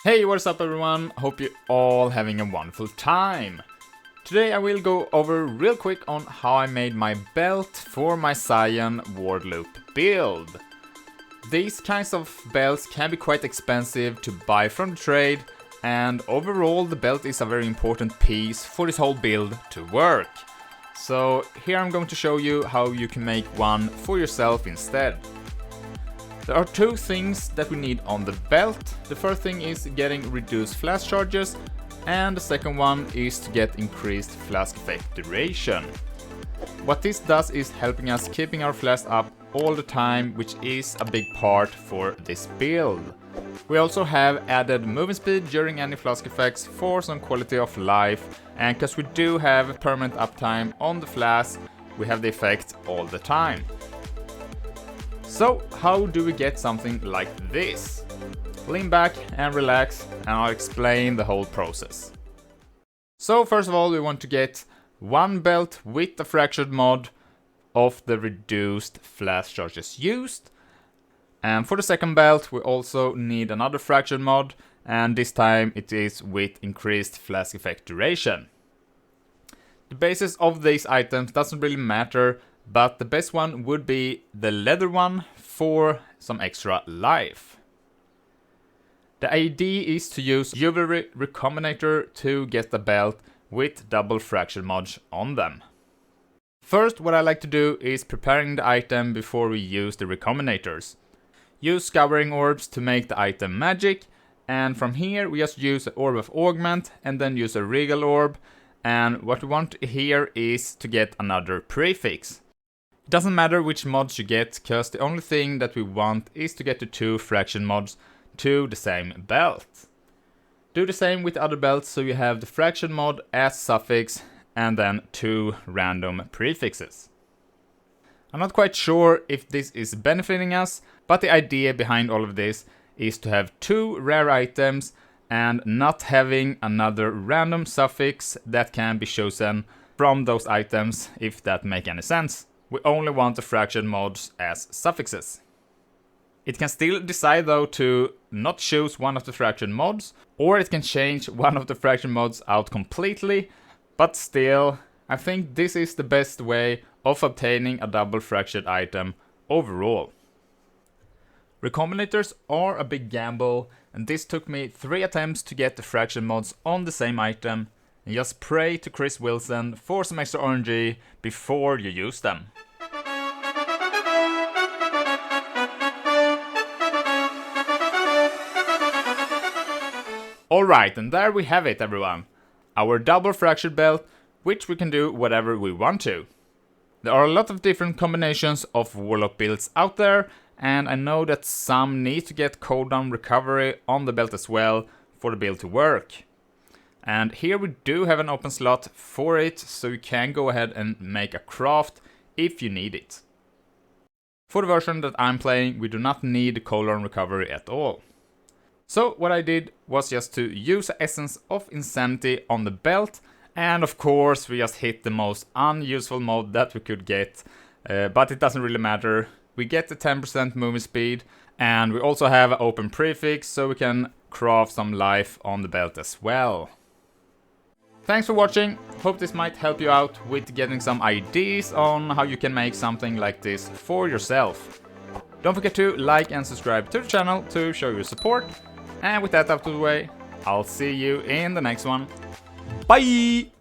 Hey, what's up everyone? Hope you're all having a wonderful time. Today I will go over real quick on how I made my belt for my Cyan Ward Loop build. These kinds of belts can be quite expensive to buy from the trade, and overall the belt is a very important piece for this whole build to work. So here I'm going to show you how you can make one for yourself instead. There are two things that we need on the belt. The first thing is getting reduced flash charges, and the second one is to get increased flash effect duration. What this does is helping us keeping our flash up all the time, which is a big part for this build. We also have added movement speed during any flask effects for some quality of life, and because we do have permanent uptime on the flask, we have the effect all the time. So how do we get something like this? Lean back and relax and I'll explain the whole process. So first of all we want to get one belt with the fractured mod of the reduced flash charges used. And for the second belt we also need another fractured mod, and this time it is with increased flash effect duration. The basis of these items doesn't really matter, but the best one would be the leather one for some extra life. The idea is to use Jewelry Recombinator to get the belt with double fracture mods on them. First, what I like to do is preparing the item before we use the recombinators. Use scouring orbs to make the item magic, and from here we just use an orb of augment and then use a regal orb, and what we want here is to get another prefix. It doesn't matter which mods you get, cause the only thing that we want is to get the two fraction mods to the same belt. Do the same with the other belts, so you have the fraction mod as suffix and then two random prefixes. I'm not quite sure if this is benefiting us, but the idea behind all of this is to have two rare items and not having another random suffix that can be chosen from those items, if that makes any sense. We only want the fraction mods as suffixes. It can still decide though to not choose one of the fraction mods, or it can change one of the fraction mods out completely, but still, I think this is the best way of obtaining a double fractured item overall. Recombinators are a big gamble, and this took me 3 attempts to get the fraction mods on the same item, and just pray to Chris Wilson for some extra RNG before you use them. Alright, and there we have it everyone. Our double fractured belt, which we can do whatever we want to. There are a lot of different combinations of warlock builds out there, and I know that some need to get cooldown recovery on the belt as well for the build to work. And here we do have an open slot for it, so you can go ahead and make a craft if you need it. For the version that I'm playing, we do not need cooldown recovery at all. So what I did was just to use the Essence of Insanity on the belt, and of course we just hit the most unuseful mod that we could get, but it doesn't really matter. We get the 10% movement speed, and we also have an open prefix, so we can craft some life on the belt as well. Thanks for watching. Hope this might help you out with getting some ideas on how you can make something like this for yourself. Don't forget to like and subscribe to the channel to show your support. And with that out of the way, I'll see you in the next one. Bye!